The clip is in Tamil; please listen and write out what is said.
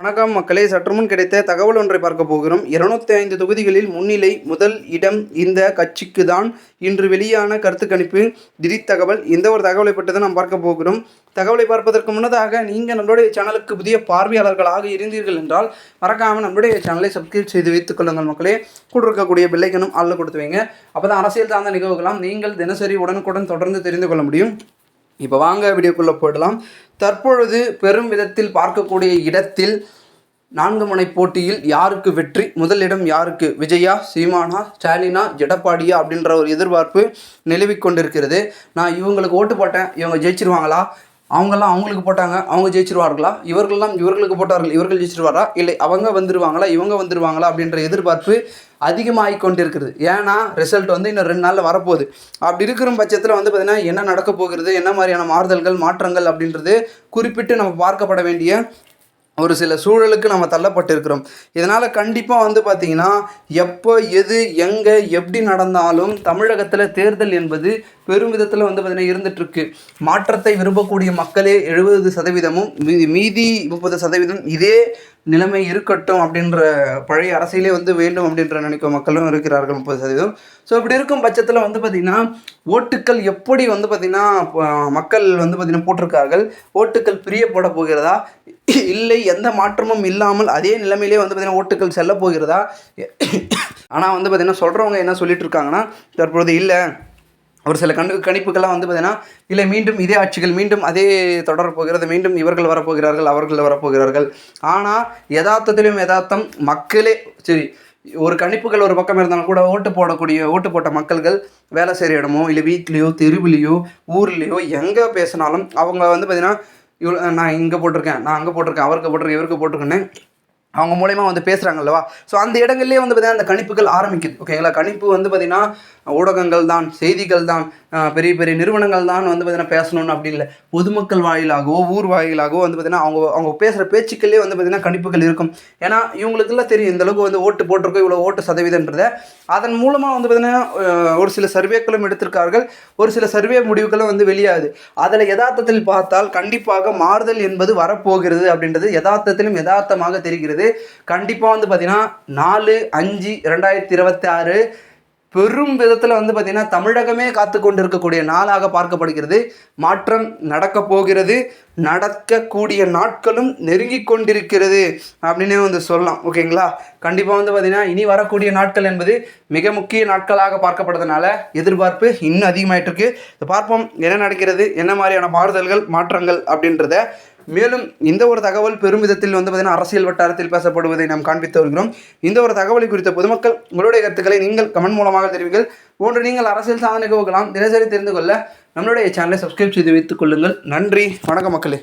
வணக்கம் மக்களே, சற்றுமுன் கிடைத்த தகவல் ஒன்றை பார்க்க போகிறோம். 205 தொகுதிகளில் முன்னிலை முதல் இடம் இந்த கட்சிக்கு தான். இன்று வெளியான கருத்து கணிப்பு திடீர் தகவல். இந்த ஒரு தகவலை பற்றி தான் நாம் பார்க்க போகிறோம். தகவலை பார்ப்பதற்கு முன்னதாக நீங்கள் நம்மளுடைய சேனலுக்கு புதிய பார்வையாளர்களாக இருந்தீர்கள் என்றால் மறக்காமல் நம்மளுடைய சேனலை சப்ஸ்கிரைப் செய்து வைத்துக் கொள்ளுங்கள் மக்களே. கூட இருக்கக்கூடிய பெல்லைக்கனும் ஆளில் கொடுத்து வைங்க. அப்போ தான் அரசியல் சார்ந்த நிகழ்வுகளாம் நீங்கள் தினசரி உடனுக்குடன் தொடர்ந்து தெரிந்து கொள்ள முடியும். இப்போ வாங்க வீடியோக்குள்ளே போயிடலாம். தற்பொழுது பெரும் விதத்தில் பார்க்கக்கூடிய இடத்தில் 4 முனை போட்டியில் யாருக்கு வெற்றி, முதலிடம் யாருக்கு, விஜயா, சீமானா, ஸ்டாலினா, எடப்பாடியா அப்படின்ற ஒரு எதிர்பார்ப்பு நிலவிக் கொண்டிருக்கிறது. நான் இவங்களுக்கு ஓட்டு போட்டேன், இவங்க ஜெயிச்சிருவாங்களா, அவங்கெல்லாம் அவங்களுக்கு போட்டாங்க, அவங்க ஜெயிச்சிருவார்களா, இவர்களெல்லாம் இவர்களுக்கு போட்டார்கள், இவர்கள் ஜெயிச்சிருவாரா, இல்லை அவங்க வந்துடுவாங்களா, இவங்க வந்துடுவாங்களா அப்படின்ற எதிர்பார்ப்பு அதிகமாகி கொண்டிருக்கிறது. ஏன்னா ரிசல்ட் இன்னும் 2 நாளில் வரப்போகுது. அப்படி இருக்கிற பட்சத்தில் பார்த்திங்கன்னா என்ன நடக்க போகிறது, என்ன மாதிரியான மாறுதல்கள் மாற்றங்கள் அப்படின்றது குறிப்பிட்டு நம்ம பார்க்கப்பட வேண்டிய ஒரு சில சூழலுக்கு நம்ம தள்ளப்பட்டிருக்கிறோம். இதனால் கண்டிப்பாக பார்த்திங்கன்னா எப்போ எது எங்கே எப்படி நடந்தாலும் தமிழகத்தில் தேர்தல் என்பது பெரும் விதத்தில் பார்த்திங்கன்னா இருந்துகிட்ருக்கு. மாற்றத்தை விரும்பக்கூடிய மக்களே 70%, மீதி 30% இதே நிலைமை இருக்கட்டும் அப்படின்ற பழைய அரசியலே வேண்டும் அப்படின்ற நினைக்கும் மக்களும் இருக்கிறார்கள் 30%. ஸோ இப்படி இருக்கும் பட்சத்தில் பார்த்திங்கன்னா ஓட்டுக்கள் எப்படி பார்த்திங்கன்னா மக்கள் பார்த்திங்கன்னா போட்டிருக்கார்கள். ஓட்டுக்கள் பிரிய போட போகிறதா, இல்லை எந்த மாற்றமும் இல்லாமல் அதே நிலைமையிலே பார்த்திங்கன்னா ஓட்டுக்கள் செல்ல போகிறதா? ஆனால் பார்த்திங்கன்னா சொல்கிறவங்க என்ன சொல்லிட்டு இருக்காங்கன்னா, தற்பொழுது இல்லை ஒரு சில கணிப்புகள்லாம் பார்த்திங்கன்னா இல்லை மீண்டும் இதே ஆட்சிகள் மீண்டும் அதே தொடரப்போகிறது, மீண்டும் இவர்கள் வரப்போகிறார்கள், அவர்கள் வரப்போகிறார்கள். ஆனால் யதார்த்தம் மக்களே சரி, ஒரு கணிப்புகள் ஒரு பக்கம் இருந்தாலும் கூட ஓட்டு போட்ட மக்கள்கள் வேலை செய்கிற இடமோ இல்லை வீட்லேயோ தெருவிலையோ ஊர்லேயோ எங்கே பேசினாலும் அவங்க பார்த்திங்கன்னா நான் இங்கே போட்டிருக்கேன், நான் அங்கே போட்டிருக்கேன், அவருக்கு போட்டிருக்கேன், இவருக்கு போட்டிருக்கேன்னு அவங்க மூலயமா பேசுகிறாங்கல்லவா. ஸோ அந்த இடங்கள்லேயே பார்த்திங்கன்னா அந்த கணிப்புகள் ஆரம்பிக்குது. ஓகேங்களா, கணிப்பு பார்த்திங்கன்னா ஊடகங்கள் தான், செய்திகள் தான், பெரிய பெரிய நிறுவனங்கள் தான் பார்த்திங்கன்னா பேசணும்னு அப்படி இல்லை. பொதுமக்கள் வாயிலாகவோ ஊர் வாயிலாகவோ பார்த்திங்கன்னா அவங்க பேசுகிற பேச்சுக்களே பார்த்திங்கன்னா கணிப்புகள் இருக்கும். ஏன்னா இவங்களுக்குலாம் தெரியும் இந்தளவுக்கு ஓட்டு போட்டிருக்கோம், இவ்வளோ ஓட்டு சதவீதன்றதை. அதன் மூலமாக பார்த்திங்கன்னா ஒரு சில சர்வேக்களும் எடுத்திருக்கார்கள், ஒரு சில சர்வே முடிவுகளும் வெளியாகுது. அதில் யதார்த்தத்தில் பார்த்தால் கண்டிப்பாக மாறுதல் என்பது வரப்போகிறது அப்படின்றது யதார்த்தமாக தெரிகிறது. கண்டிப்பாக பார்த்திங்கன்னா 4/5/2026 பெரும் விதத்தில் பார்த்திங்கன்னா தமிழகமே காத்து கொண்டு இருக்கக்கூடிய நாளாக பார்க்கப்படுகிறது. மாற்றம் நடக்க போகிறது, நடக்கக்கூடிய நாட்களும் நெருங்கி கொண்டிருக்கிறது அப்படின்னே சொல்லலாம். ஓகேங்களா, கண்டிப்பாக பார்த்திங்கன்னா இனி வரக்கூடிய நாட்கள் என்பது மிக முக்கிய நாட்களாக பார்க்கப்படுறதுனால எதிர்பார்ப்பு இன்னும் அதிகமாயிட்டிருக்கு. பார்ப்போம் என்ன நடக்கிறது, என்ன மாதிரியான மாறுதல்கள் மாற்றங்கள் அப்படின்றத. மேலும் இந்த ஒரு தகவல் பெரும் விதத்தில் பார்த்திங்கன்னா அரசியல் வட்டாரத்தில் பேசப்படுவதை நாம் காண்பித்து வருகிறோம். இந்த ஒரு தகவலை குறித்த பொதுமக்கள் உங்களுடைய கருத்துக்களை நீங்கள் கமெண்ட் மூலமாக தெரிவிங்கள். போன்று நீங்கள் அரசியல் சாதனை நிகழ்வுகளாம் தினசரி தெரிந்து கொள்ள நம்மளுடைய சேனலை சப்ஸ்கிரைப் செய்து வைத்துக் கொள்ளுங்கள். நன்றி, வணக்கம் மக்களே.